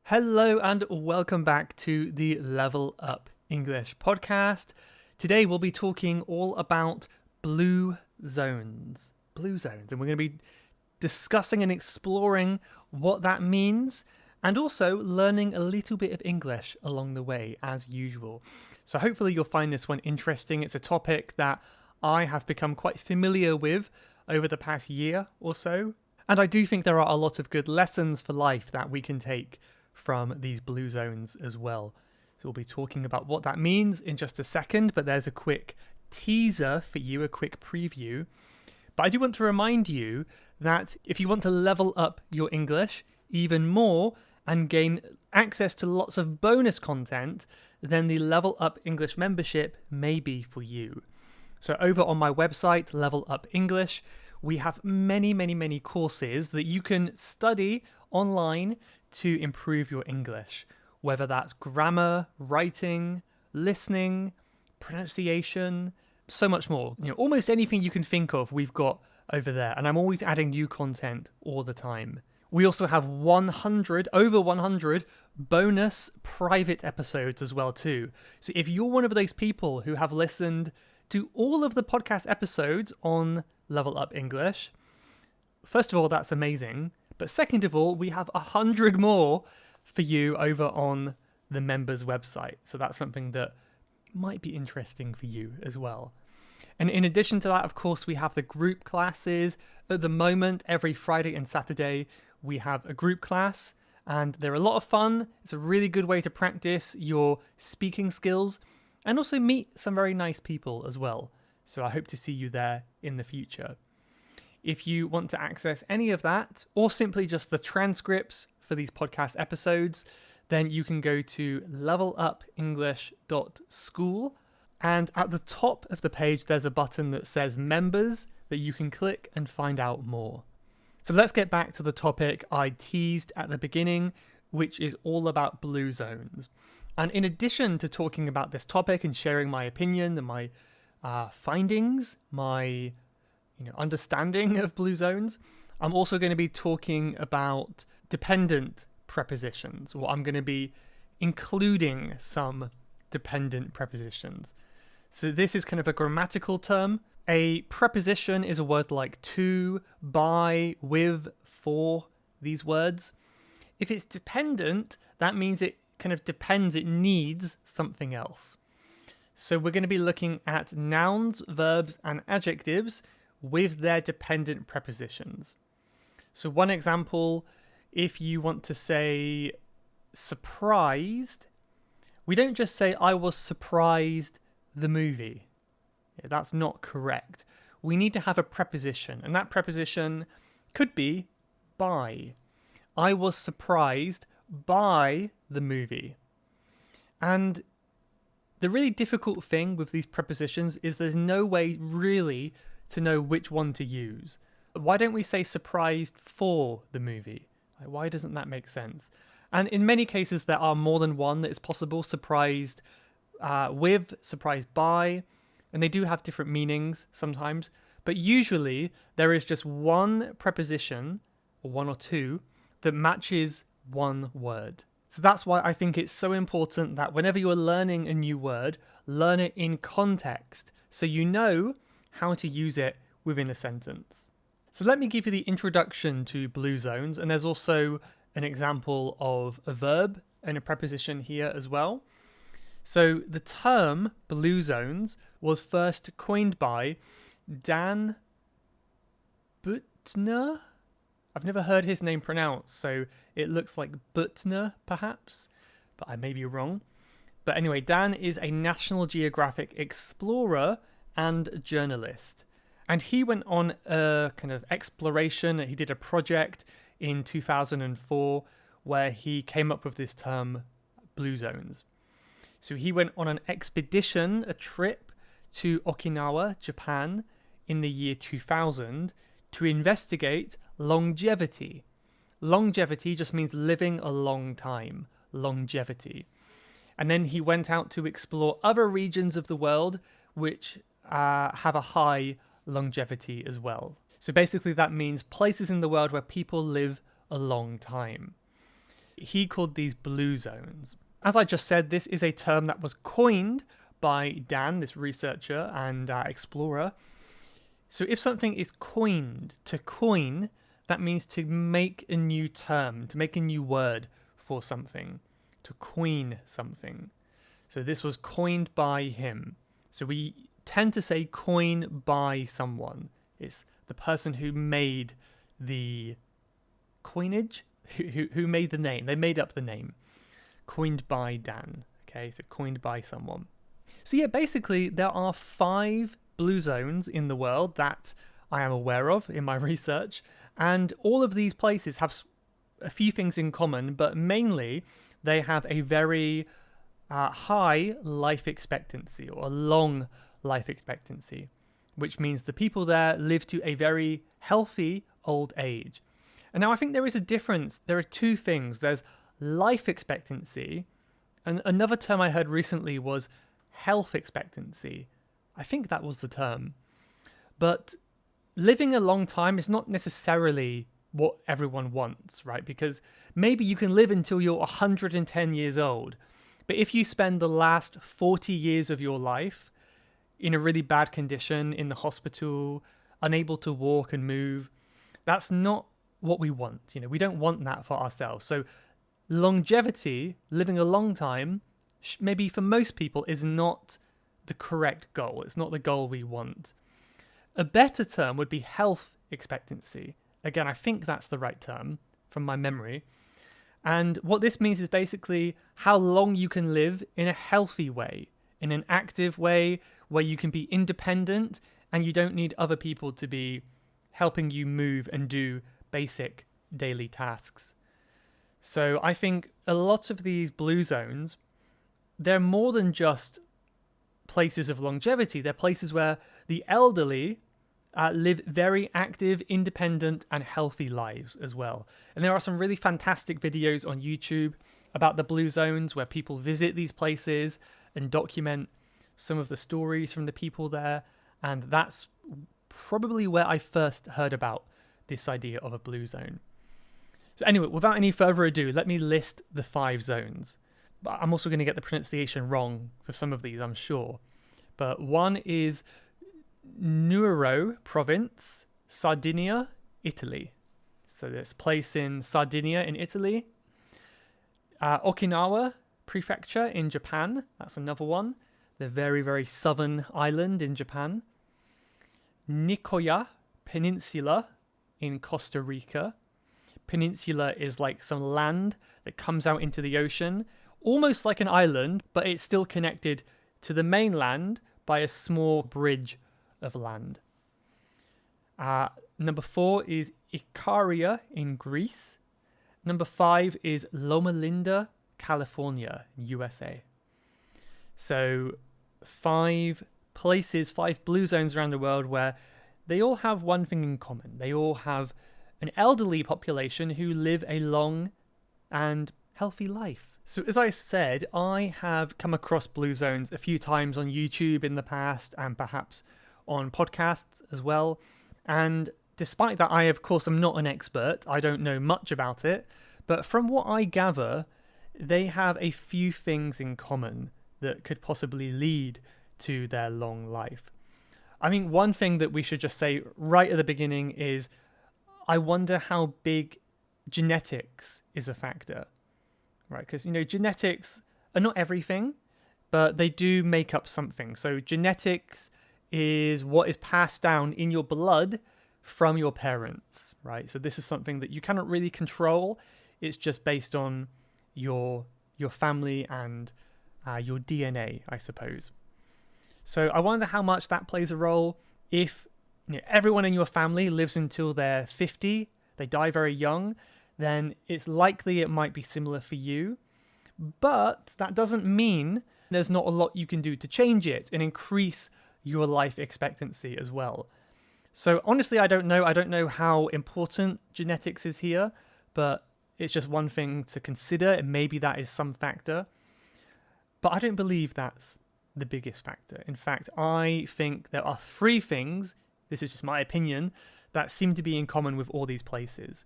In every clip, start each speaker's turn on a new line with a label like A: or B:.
A: Hello and welcome back to the Level Up English podcast. Today we'll be talking all about blue zones. And we're going to be discussing and exploring what that means and also learning a little bit of English along the way as usual. So hopefully you'll find this one interesting. It's a topic that I have become quite familiar with over the past year or so. And I do think there are a lot of good lessons for life that we can take from these blue zones as well. So we'll be talking about what that means in just a second, but there's a quick teaser for you, a quick preview. But I do want to remind you that if you want to level up your English even more and gain access to lots of bonus content, then the Level Up English membership may be for you. So over on my website, Level Up English, we have many courses that you can study online to improve your English, whether that's grammar, writing, listening, pronunciation, so much more. Almost anything you can think of, we've got over there, and I'm always adding new content all the time. We also have over 100 bonus private episodes as well too. So if you're one of those people who have listened to all of the podcast episodes on Level Up English, first of all, that's amazing. But second of all, we have 100 more for you over on the members website. So that's something that might be interesting for you as well. And in addition to that, of course, we have the group classes. At the moment, every Friday and Saturday, we have a group class and they're a lot of fun. It's a really good way to practice your speaking skills and also meet some very nice people as well. So I hope to see you there in the future. If you want to access any of that, or simply just the transcripts for these podcast episodes, then you can go to levelupenglish.school. And at the top of the page, there's a button that says members that you can click and find out more. So let's get back to the topic I teased at the beginning, which is all about blue zones. And in addition to talking about this topic and sharing my opinion and my findings, my understanding of blue zones, I'm also going to be talking about dependent prepositions, or I'm going to be including some dependent prepositions. So this is kind of a grammatical term. A preposition is a word like to, by, with, for, these words. If it's dependent, that means it kind of depends, it needs something else. So we're going to be looking at nouns, verbs, and adjectives with their dependent prepositions. So one example, if you want to say surprised, we don't just say I was surprised the movie. That's not correct. We need to have a preposition, and that preposition could be by. I was surprised by the movie. And the really difficult thing with these prepositions is there's no way really to know which one to use. Why don't we say surprised for the movie? Why doesn't that make sense? And in many cases, there are more than one that is possible. Surprised with, surprised by, and they do have different meanings sometimes. But usually, there is just one preposition, or one or two, that matches one word. So that's why I think it's so important that whenever you are learning a new word, learn it in context, so you know how to use it within a sentence. So let me give you the introduction to blue zones, and there's also an example of a verb and a preposition here as well. So the term blue zones was first coined by Dan Buettner. I've never heard his name pronounced, so it looks like Buettner perhaps, but I may be wrong. But anyway, Dan is a National Geographic explorer and journalist. And he went on a kind of exploration. He did a project in 2004 where he came up with this term, blue zones. So he went on an expedition, a trip to Okinawa, Japan, in the year 2000 to investigate longevity. Longevity just means living a long time, longevity. And then he went out to explore other regions of the world which have a high longevity as well. So basically that means places in the world where people live a long time. he called these blue zones. As I just said, this is a term that was coined by Dan, this researcher and explorer. So if something is coined, to coin, that means to make a new term, to make a new word for something, to coin something. So this was coined by him. So we tend to say coin by someone. It's the person who made the coinage, who made the name. They made up the name. Coined by Dan. Okay, so coined by someone. So yeah, basically there are 5 blue zones in the world that I am aware of in my research, and all of these places have a few things in common, but mainly they have a very high life expectancy, or a long life expectancy, which means the people there live to a very healthy old age. And now I think there is a difference. There are 2 things. There's life expectancy, and another term I heard recently was health expectancy. I think that was the term. But living a long time is not necessarily what everyone wants, right? Because maybe you can live until you're 110 years old, but if you spend the last 40 years of your life in a really bad condition, in the hospital, unable to walk and move, that's not what we want. You know, we don't want that for ourselves. So longevity, living a long time, maybe for most people is not the correct goal. It's not the goal we want. A better term would be health expectancy. Again, I think that's the right term from my memory. And what this means is basically how long you can live in a healthy way, in an active way where you can be independent and you don't need other people to be helping you move and do basic daily tasks. So I think a lot of these blue zones, they're more than just places of longevity. They're places where the elderly live very active, independent, and healthy lives as well. And there are some really fantastic videos on YouTube about the blue zones where people visit these places and document some of the stories from the people there. And that's probably where I first heard about this idea of a blue zone. So anyway, without any further ado, let me list the 5 zones. But I'm also going to get the pronunciation wrong for some of these, I'm sure. But one is Nuoro Province, Sardinia, Italy. So this place in Sardinia in Italy. Okinawa Prefecture in Japan. That's another one. The very, very southern island in Japan. Nicoya Peninsula in Costa Rica. Peninsula is like some land that comes out into the ocean, almost like an island, but it's still connected to the mainland by a small bridge of land. Number 4 is Icaria in Greece. Number 5 is Loma Linda, California, USA. So 5 places, 5 blue zones around the world where they all have one thing in common. They all have an elderly population who live a long and healthy life. So as I said, I have come across blue zones a few times on YouTube in the past and perhaps on podcasts as well. And despite that, I of course am not an expert. I don't know much about it. But from what I gather, they have a few things in common that could possibly lead to their long life. I mean, one thing that we should just say right at the beginning is I wonder how big genetics is a factor, right? Because, you know, genetics are not everything, but they do make up something. So genetics is what is passed down in your blood from your parents, right? So this is something that you cannot really control. It's just based on your family and your DNA, I suppose. So I wonder how much that plays a role. If everyone in your family lives until they're 50, they die very young, then it's likely it might be similar for you. But that doesn't mean there's not a lot you can do to change it and increase your life expectancy as well. So honestly, I don't know. I don't know how important genetics is here, but it's just one thing to consider, and maybe that is some factor. But I don't believe that's the biggest factor. In fact, I think there are 3 things, this is just my opinion, that seem to be in common with all these places.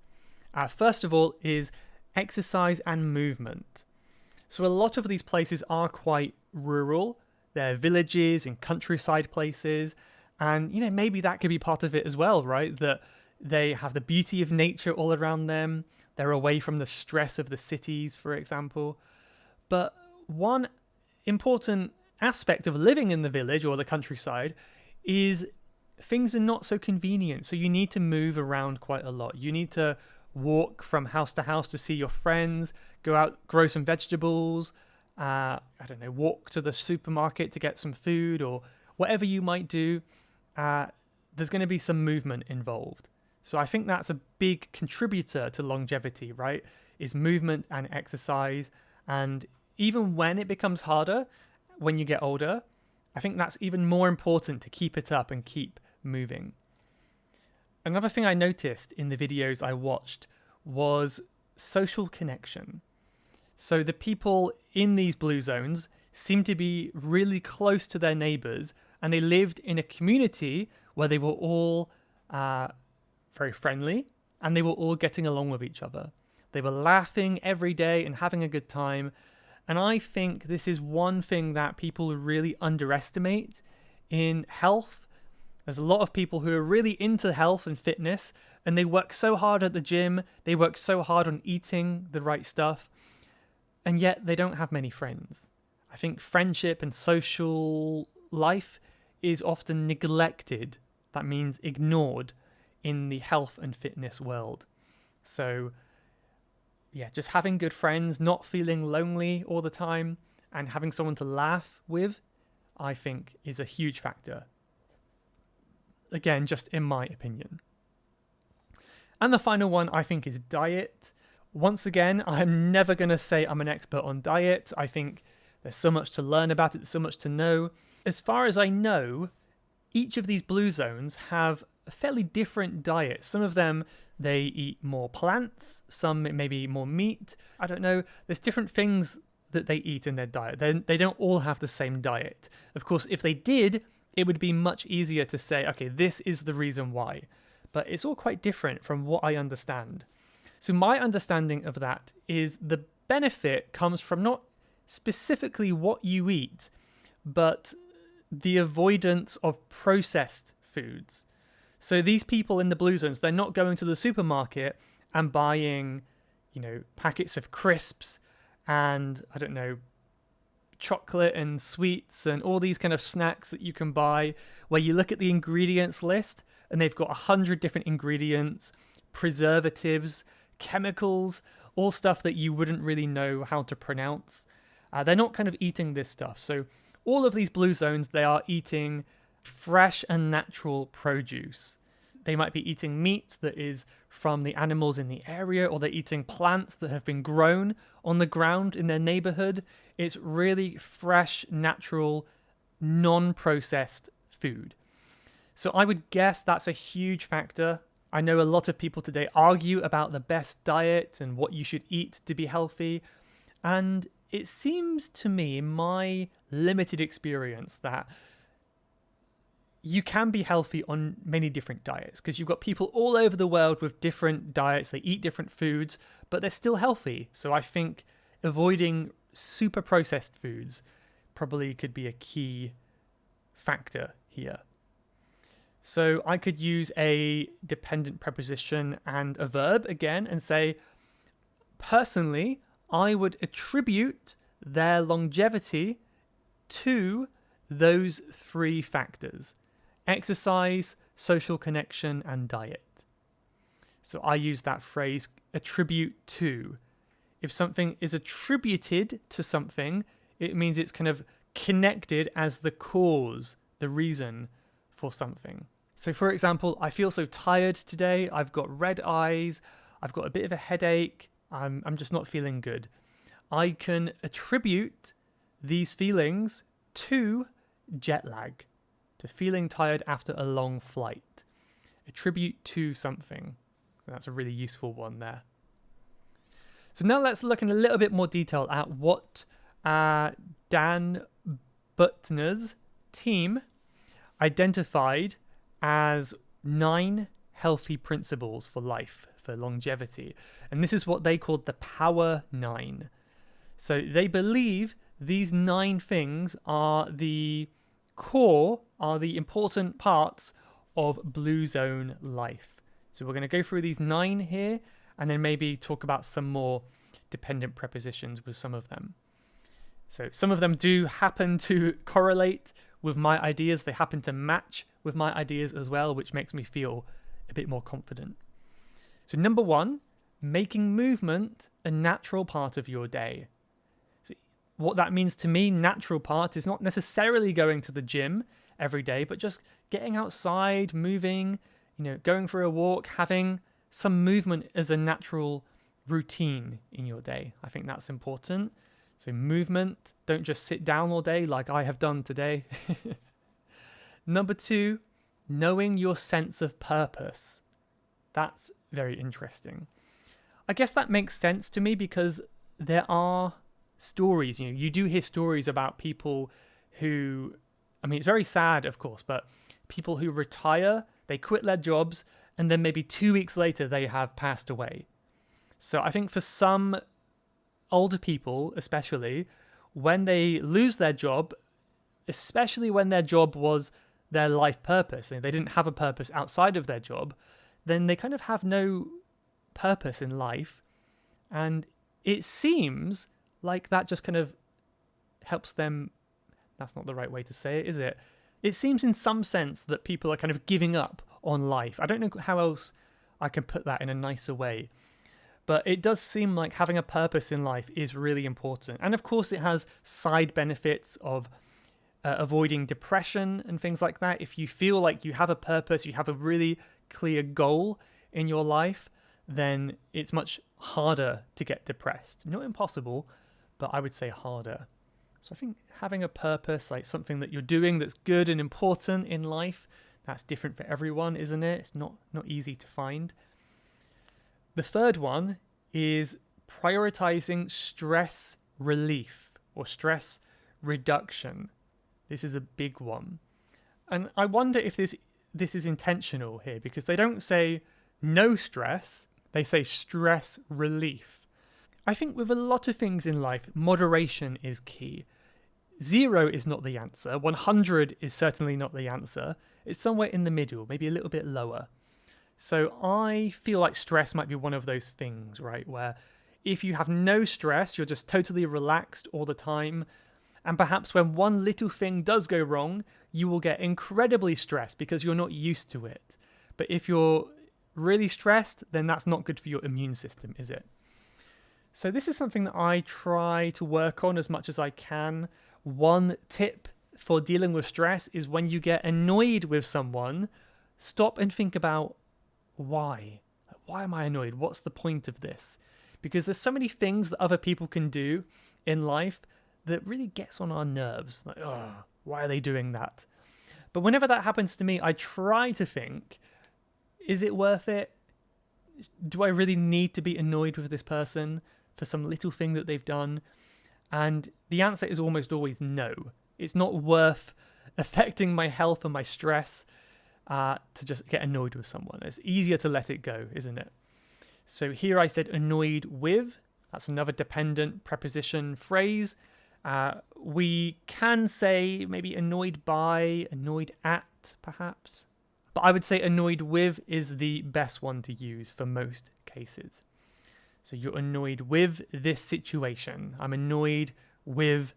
A: First of all is exercise and movement. So a lot of these places are quite rural. They're villages and countryside places. And, maybe that could be part of it as well, right? That they have the beauty of nature all around them. They're away from the stress of the cities, for example. But one important aspect of living in the village or the countryside is things are not so convenient. So you need to move around quite a lot. You need to walk from house to house to see your friends, go out, grow some vegetables, walk to the supermarket to get some food, or whatever you might do. There's going to be some movement involved. So I think that's a big contributor to longevity, right? Is movement and exercise. And even when it becomes harder, when you get older, I think that's even more important to keep it up and keep moving. Another thing I noticed in the videos I watched was social connection. So the people in these blue zones seemed to be really close to their neighbors, and they lived in a community where they were all very friendly and they were all getting along with each other. They were laughing every day and having a good time. And I think this is one thing that people really underestimate in health. There's a lot of people who are really into health and fitness, and they work so hard at the gym, they work so hard on eating the right stuff, and yet they don't have many friends. I think friendship and social life is often neglected. That means ignored in the health and fitness world. So yeah, just having good friends, not feeling lonely all the time, and having someone to laugh with, I think is a huge factor. Again, just in my opinion. And the final one, I think, is diet. Once again, I'm never going to say I'm an expert on diet. I think there's so much to learn about it, there's so much to know. As far as I know, each of these blue zones have a fairly different diet. Some of them, they eat more plants, some maybe more meat. I don't know. There's different things that they eat in their diet. They don't all have the same diet. Of course, if they did, it would be much easier to say, okay, this is the reason why. But it's all quite different from what I understand. So my understanding of that is the benefit comes from not specifically what you eat, but the avoidance of processed foods. So these people in the blue zones, they're not going to the supermarket and buying, packets of crisps and, chocolate and sweets and all these kind of snacks that you can buy, where you look at the ingredients list and they've got 100 different ingredients, preservatives, chemicals, all stuff that you wouldn't really know how to pronounce. They're not kind of eating this stuff. So all of these blue zones, they are eating fresh and natural produce. They might be eating meat that is from the animals in the area, or they're eating plants that have been grown on the ground in their neighborhood. It's really fresh, natural, non-processed food. So I would guess that's a huge factor. I know a lot of people today argue about the best diet and what you should eat to be healthy. And it seems to me, in my limited experience, that you can be healthy on many different diets, because you've got people all over the world with different diets. They eat different foods, but they're still healthy. So I think avoiding super processed foods probably could be a key factor here. So I could use a dependent preposition and a verb again and say, personally, I would attribute their longevity to those three factors: exercise, social connection, and diet. So I use that phrase, attribute to. If something is attributed to something, it means it's kind of connected as the cause, the reason for something. So for example, I feel so tired today. I've got red eyes. I've got a bit of a headache. I'm just not feeling good. I can attribute these feelings to jet lag, to feeling tired after a long flight. Attribute to something. That's a really useful one there. So now let's look in a little bit more detail at what Dan Buettner's team identified as 9 healthy principles for life for longevity. And this is what they called the Power 9. So they believe these 9 things are the core, are the important parts of blue zone life. So we're going to go through these 9 here and then maybe talk about some more dependent prepositions with some of them. So some of them do happen to correlate with my ideas. They happen to match with my ideas as well, which makes me feel a bit more confident. So number 1, making movement a natural part of your day. So what that means to me, natural part, is not necessarily going to the gym every day, but just getting outside, moving, going for a walk, having some movement as a natural routine in your day. I think that's important. So movement, don't just sit down all day like I have done today. Number 2, knowing your sense of purpose. That's very interesting. I guess that makes sense to me because there are stories, you do hear stories about people who, it's very sad, of course, but people who retire, they quit their jobs, and then maybe 2 weeks later they have passed away. So I think for some older people, especially, when they lose their job, especially when their job was their life purpose, and they didn't have a purpose outside of their job, then they kind of have no purpose in life. And it seems like that just kind of helps them. That's not the right way to say it, is it? It seems in some sense that people are kind of giving up on life. I don't know how else I can put that in a nicer way. But it does seem like having a purpose in life is really important. And of course, it has side benefits of avoiding depression and things like that. If you feel like you have a purpose, you have a really clear goal in your life, then it's much harder to get depressed. Not impossible, but I would say harder. So I think having a purpose, like something that you're doing that's good and important in life, that's different for everyone, isn't it? It's not easy to find. The third one is prioritizing stress relief or stress reduction. This is a big one. And I wonder if this is intentional here, because they don't say no stress, they say stress relief. I think with a lot of things in life, moderation is key. 0 is not the answer. 100 is certainly not the answer. It's somewhere in the middle, maybe a little bit lower. So I feel like stress might be one of those things, right? Where if you have no stress, you're just totally relaxed all the time. And perhaps when one little thing does go wrong, you will get incredibly stressed because you're not used to it. But if you're really stressed, then that's not good for your immune system, is it? So this is something that I try to work on as much as I can. One tip for dealing with stress is when you get annoyed with someone, stop and think about why. Why am I annoyed? What's the point of this? Because there's so many things that other people can do in life that really gets on our nerves. Like, oh, why are they doing that? But whenever that happens to me, I try to think, is it worth it? Do I really need to be annoyed with this person for some little thing that they've done? And the answer is almost always no. It's not worth affecting my health and my stress to just get annoyed with someone. It's easier to let it go, isn't it? So here I said annoyed with. That's another dependent preposition phrase. We can say maybe annoyed by, annoyed at, perhaps. But I would say annoyed with is the best one to use for most cases. So you're annoyed with this situation. I'm annoyed with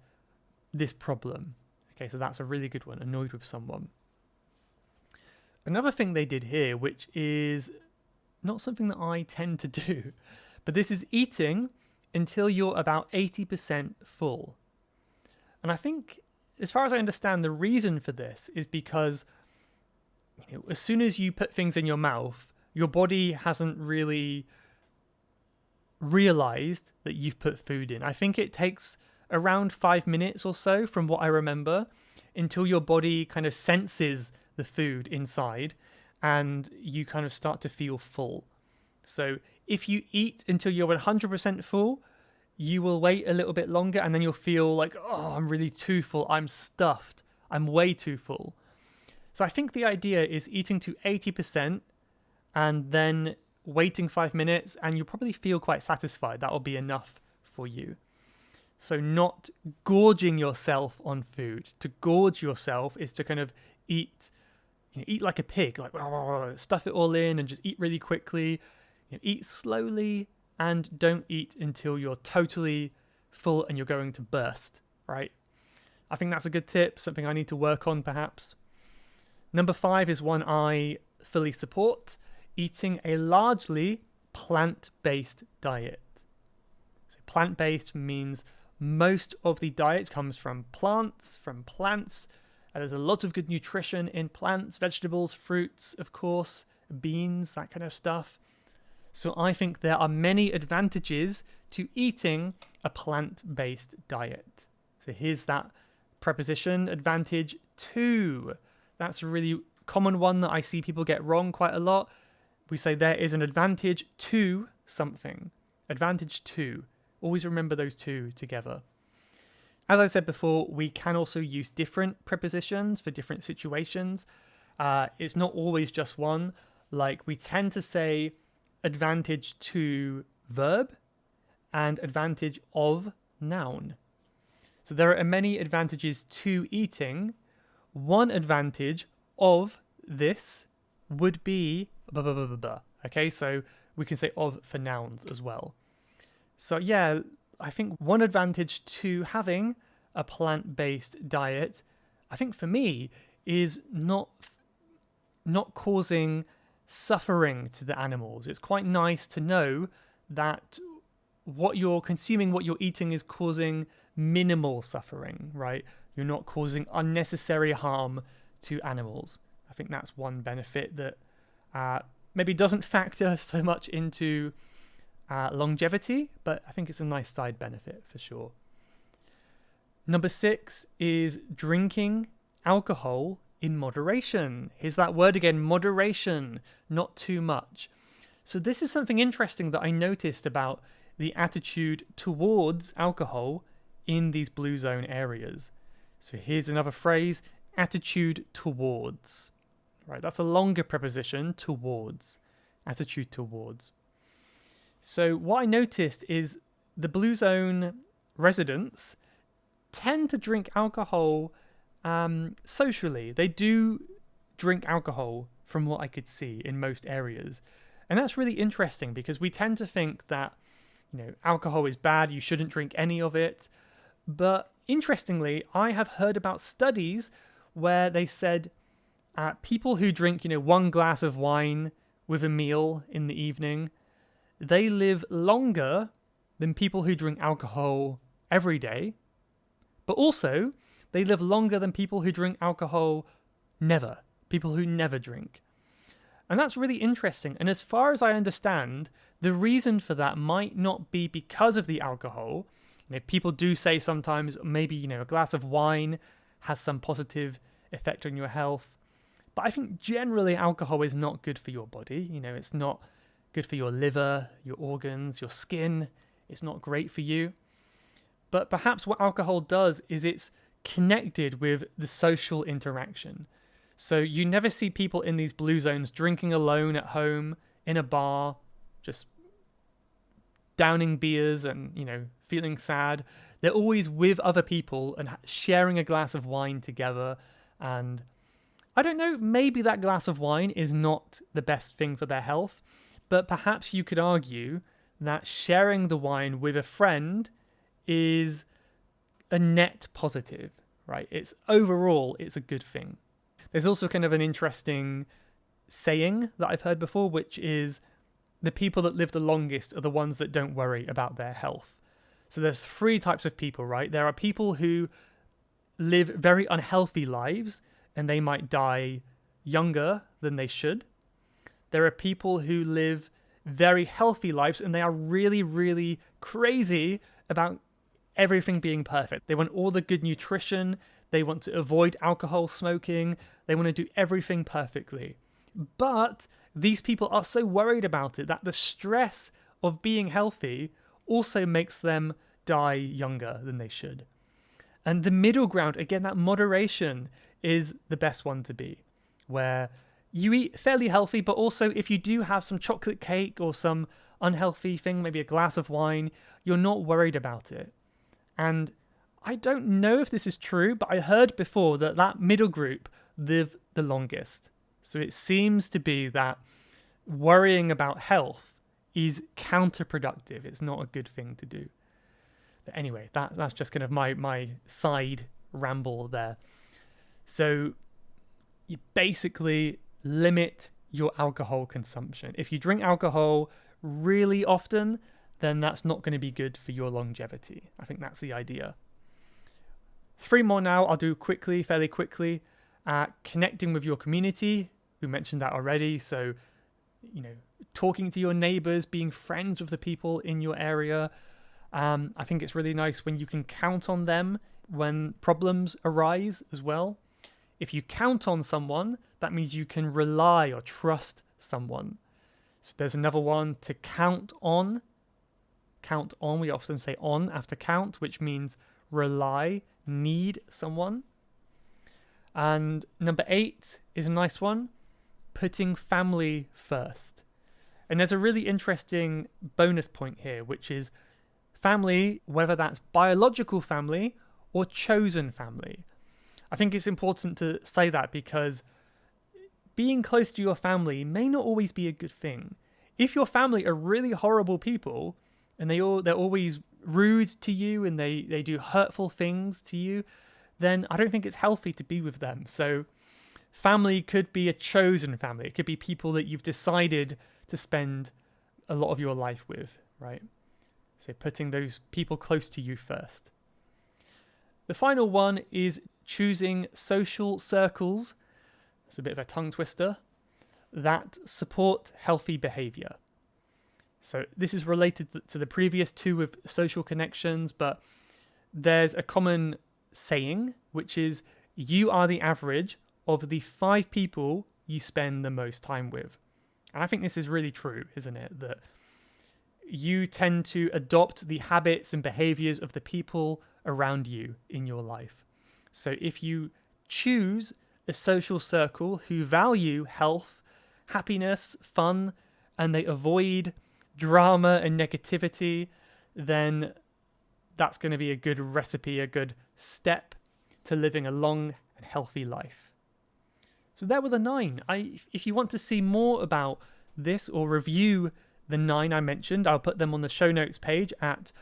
A: this problem. Okay, so that's a really good one, annoyed with someone. Another thing they did here, which is not something that I tend to do, but this is eating until you're about 80% full. And I think, as far as I understand, the reason for this is because as soon as you put things in your mouth, your body hasn't really realized that you've put food in. I think it takes around 5 minutes or so, from what I remember, until your body kind of senses the food inside and you kind of start to feel full. So if you eat until you're 100% full, you will wait a little bit longer and then you'll feel like, oh, I'm really too full. I'm stuffed. I'm way too full. So I think the idea is eating to 80% and then waiting 5 minutes and you'll probably feel quite satisfied. That'll be enough for you. So not gorging yourself on food. To gorge yourself is to kind of eat like a pig, like stuff it all in and just eat really quickly. Eat slowly and don't eat until you're totally full and you're going to burst, right? I think that's a good tip, something I need to work on perhaps. Number 5 is one I fully support: eating a largely plant-based diet. So plant-based means most of the diet comes from plants. There's a lot of good nutrition in plants, vegetables, fruits, of course, beans, that kind of stuff. So I think there are many advantages to eating a plant-based diet. So here's that preposition, advantage to. That's a really common one that I see people get wrong quite a lot. We say there is an advantage to something. Advantage to. Always remember those two together. As I said before, we can also use different prepositions for different situations. It's not always just one. Like we tend to say advantage to verb and advantage of noun. So there are many advantages to eating. One advantage of this would be blah, blah, blah, blah, blah. Okay, so we can say of for nouns as well. So yeah, I think one advantage to having a plant-based diet, I think for me, is not causing suffering to the animals. It's quite nice to know that what you're consuming, what you're eating is causing minimal suffering, right? You're not causing unnecessary harm to animals. I think that's one benefit that maybe doesn't factor so much into longevity, but I think it's a nice side benefit for sure. Number 6 is drinking alcohol in moderation. Here's that word again, moderation, not too much. So this is something interesting that I noticed about the attitude towards alcohol in these blue zone areas. So here's another phrase, attitude towards. Right, that's a longer preposition, towards. Attitude towards. So what I noticed is the blue zone residents tend to drink alcohol socially. They do drink alcohol from what I could see in most areas. And that's really interesting because we tend to think that, alcohol is bad, you shouldn't drink any of it. But interestingly, I have heard about studies where they said people who drink, 1 glass of wine with a meal in the evening, they live longer than people who drink alcohol every day. But also, they live longer than people who drink alcohol never. People who never drink. And that's really interesting. And as far as I understand, the reason for that might not be because of the alcohol. People do say sometimes maybe, a glass of wine has some positive effect on your health. But I think generally alcohol is not good for your body. It's not good for your liver, your organs, your skin. It's not great for you. But perhaps what alcohol does is it's connected with the social interaction. So you never see people in these blue zones drinking alone at home, in a bar, just downing beers and, feeling sad. They're always with other people and sharing a glass of wine together. And I don't know, maybe that glass of wine is not the best thing for their health, but perhaps you could argue that sharing the wine with a friend is a net positive, right? Overall, it's a good thing. There's also kind of an interesting saying that I've heard before, which is the people that live the longest are the ones that don't worry about their health. So there's 3 types of people, right? There are people who live very unhealthy lives and they might die younger than they should. There are people who live very healthy lives and they are really, really crazy about everything being perfect. They want all the good nutrition. They want to avoid alcohol smoking. They want to do everything perfectly. But these people are so worried about it that the stress of being healthy also makes them die younger than they should. And the middle ground, again, that moderation is the best one to be, where you eat fairly healthy, but also if you do have some chocolate cake or some unhealthy thing, maybe a glass of wine, you're not worried about it. And I don't know if this is true, but I heard before that that middle group live the longest. So it seems to be that worrying about health is counterproductive. It's not a good thing to do. But anyway, that's just kind of my side ramble there. So you basically limit your alcohol consumption. If you drink alcohol really often, then that's not going to be good for your longevity. I think that's the idea. 3 more now, I'll do quickly, fairly quickly. Connecting with your community, we mentioned that already. So, talking to your neighbors, being friends with the people in your area. I think it's really nice when you can count on them when problems arise as well. If you count on someone, that means you can rely or trust someone. So there's another one, to count on. Count on, we often say on after count, which means rely, need someone. And number 8 is a nice one, putting family first. And there's a really interesting bonus point here, which is family, whether that's biological family or chosen family. I think it's important to say that because being close to your family may not always be a good thing. If your family are really horrible people and they're always rude to you and they do hurtful things to you, then I don't think it's healthy to be with them. So family could be a chosen family. It could be people that you've decided to spend a lot of your life with, right? So putting those people close to you first. The final one is choosing social circles. It's a bit of a tongue twister. That support healthy behavior. So this is related to the previous 2 with social connections, but there's a common saying, which is you are the average of the 5 people you spend the most time with. And I think this is really true, isn't it? That you tend to adopt the habits and behaviors of the people around you in your life. So if you choose a social circle who value health, happiness, fun, and they avoid drama and negativity, then that's going to be a good recipe, a good step to living a long and healthy life. So there were the 9. If you want to see more about this or review the 9 I mentioned, I'll put them on the show notes page at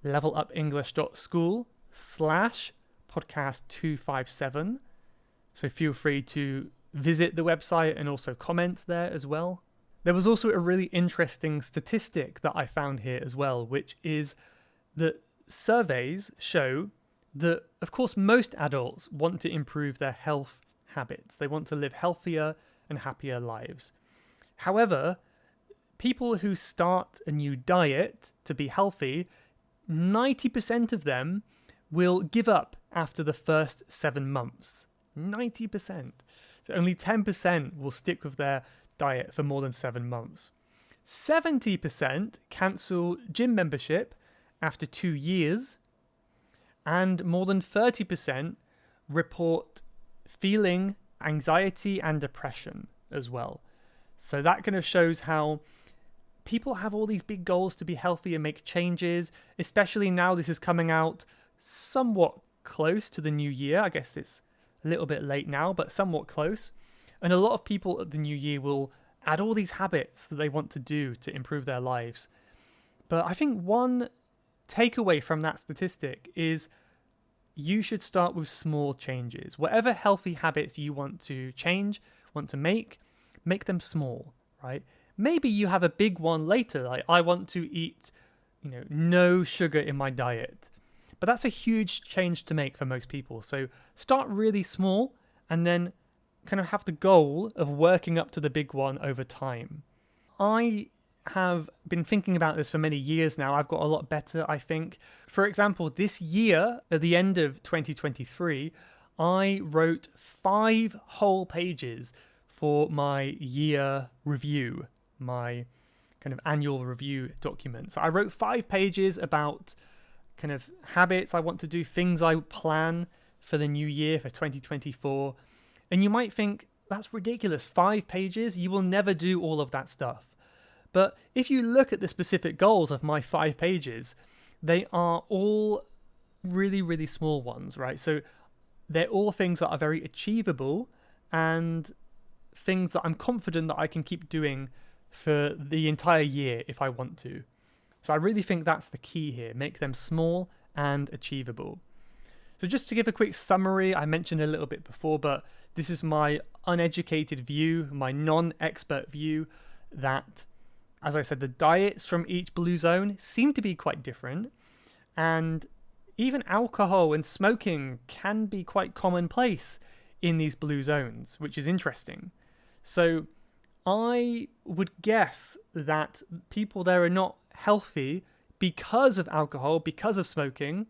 A: levelupenglish.school/podcast257. So feel free to visit the website and also comment there as well. There was also a really interesting statistic that I found here as well, which is that surveys show that, of course, most adults want to improve their health habits. They want to live healthier and happier lives. However, people who start a new diet to be healthy, 90% of them will give up after the first 7 months. 90%. So only 10% will stick with their diet for more than 7 months. 70% cancel gym membership after 2 years, and more than 30% report feeling anxiety and depression as well. So that kind of shows how people have all these big goals to be healthy and make changes, especially now this is coming out somewhat close to the new year. I guess it's a little bit late now, but somewhat close. And a lot of people at the new year will add all these habits that they want to do to improve their lives. But I think one takeaway from that statistic is you should start with small changes. Whatever healthy habits you want to change, want to make them small, right? Maybe you have a big one later, like I want to eat, no sugar in my diet. But that's a huge change to make for most people. So start really small and then kind of have the goal of working up to the big one over time. I have been thinking about this for many years now. I've got a lot better, I think. For example, this year, at the end of 2023, I wrote 5 whole pages for my year review, my kind of annual review document. So I wrote 5 pages about kind of habits I want to do, things I plan for the new year, for 2024. And you might think, that's ridiculous. 5 pages? You will never do all of that stuff. But if you look at the specific goals of my 5 pages, they are all really, really small ones, right? So they're all things that are very achievable and things that I'm confident that I can keep doing for the entire year if I want to. So I really think that's the key here. Make them small and achievable. So just to give a quick summary, I mentioned a little bit before, but this is my uneducated view, my non-expert view, that, as I said, the diets from each blue zone seem to be quite different, and even alcohol and smoking can be quite commonplace in these blue zones, which is interesting. So I would guess that people there are not healthy because of alcohol, because of smoking.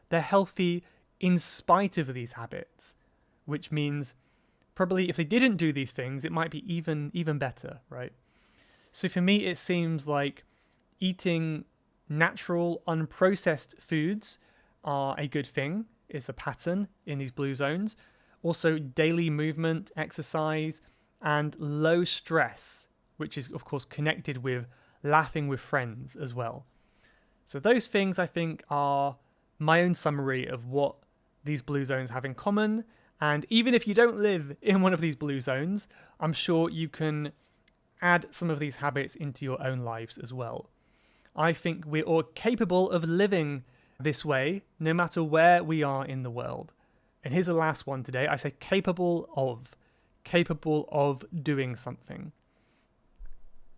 A: They're healthy in spite of these habits, which means probably if they didn't do these things, it might be even better, right? So for me, it seems like eating natural, unprocessed foods are a good thing, is the pattern in these blue zones. Also, daily movement, exercise, and low stress, which is, of course, connected with laughing with friends as well. So those things, I think, are my own summary of what these blue zones have in common. And even if you don't live in one of these blue zones, I'm sure you can add some of these habits into your own lives as well. I think we're all capable of living this way, no matter where we are in the world. And here's the last one today. I say capable of doing something.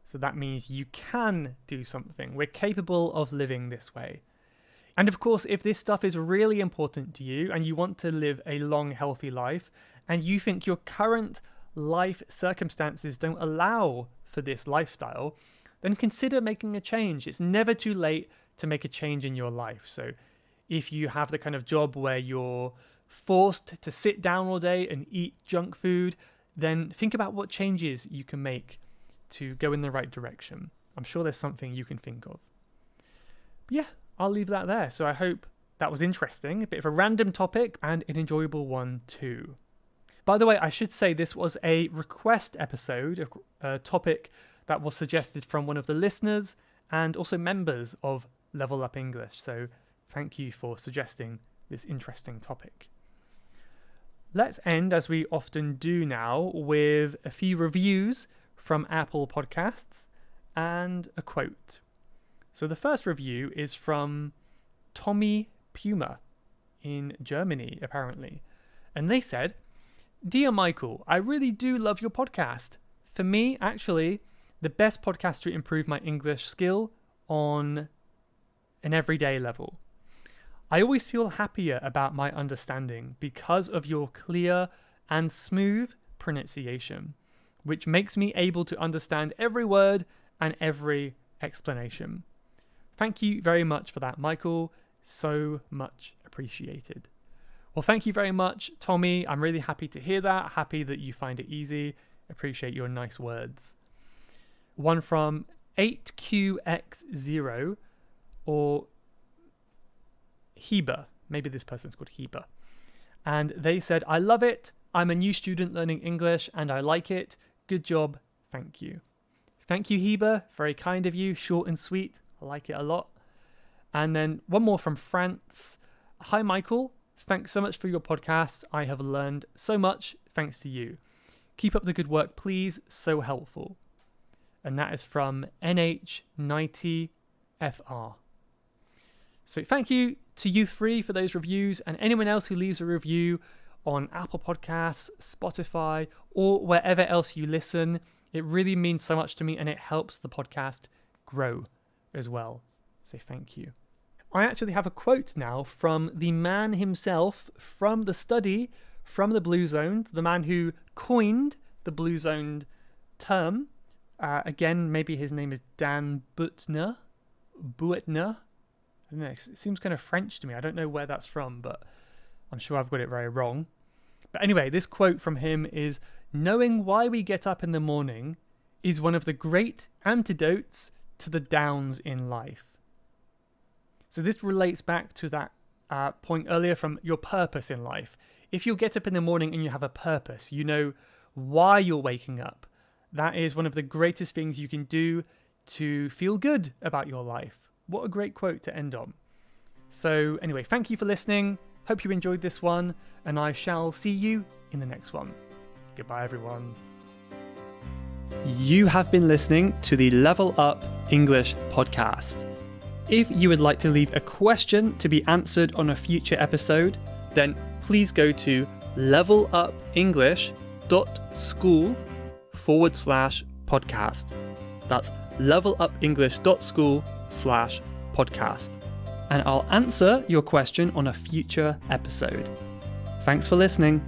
A: So that means you can do something. We're capable of living this way. And of course, if this stuff is really important to you and you want to live a long, healthy life, and you think your current life circumstances don't allow for this lifestyle, then consider making a change. It's never too late to make a change in your life. So if you have the kind of job where you're forced to sit down all day and eat junk food, then think about what changes you can make to go in the right direction. I'm sure there's something you can think of. But yeah, I'll leave that there. So I hope that was interesting, a bit of a random topic and an enjoyable one too. By the way, I should say this was a request episode, a topic that was suggested from one of the listeners and also members of Level Up English. So thank you for suggesting this interesting topic. Let's end, as we often do now, with a few reviews from Apple Podcasts and a quote. So the first review is from Tommy Puma in Germany, apparently. And they said, "Dear Michael, I really do love your podcast. For me, actually, the best podcast to improve my English skill on an everyday level. I always feel happier about my understanding because of your clear and smooth pronunciation, which makes me able to understand every word and every explanation. Thank you very much for that, Michael. So much appreciated." Well, thank you very much, Tommy. I'm really happy to hear that. Happy that you find it easy. Appreciate your nice words. One from 8QX0 or Heber. Maybe this person's called Heber. And they said, "I love it. I'm a new student learning English and I like it. Good job. Thank you." Thank you, Heber. Very kind of you. Short and sweet. I like it a lot. And then one more from France. "Hi, Michael. Thanks so much for your podcast. I have learned so much thanks to you. Keep up the good work, please. So helpful." And that is from NH90FR. So thank you to you three for those reviews, and anyone else who leaves a review on Apple Podcasts, Spotify, or wherever else you listen. It really means so much to me, and it helps the podcast grow as well. So thank you. I actually have a quote now from the man himself from the study, from the Blue Zone, the man who coined the Blue Zone term. Again, maybe his name is Dan Buettner. I don't know, it seems kind of French to me. I don't know where that's from, but I'm sure I've got it very wrong. But anyway, this quote from him is, "Knowing why we get up in the morning is one of the great antidotes to the downs in life." So this relates back to that point earlier from your purpose in life. If you get up in the morning and you have a purpose, you know why you're waking up. That is one of the greatest things you can do to feel good about your life. What a great quote to end on. So anyway, thank you for listening. Hope you enjoyed this one, and I shall see you in the next one. Goodbye, everyone. You have been listening to the Level Up English podcast. If you would like to leave a question to be answered on a future episode, then please go to levelupenglish.school/podcast. That's levelupenglish.school/podcast. And I'll answer your question on a future episode. Thanks for listening.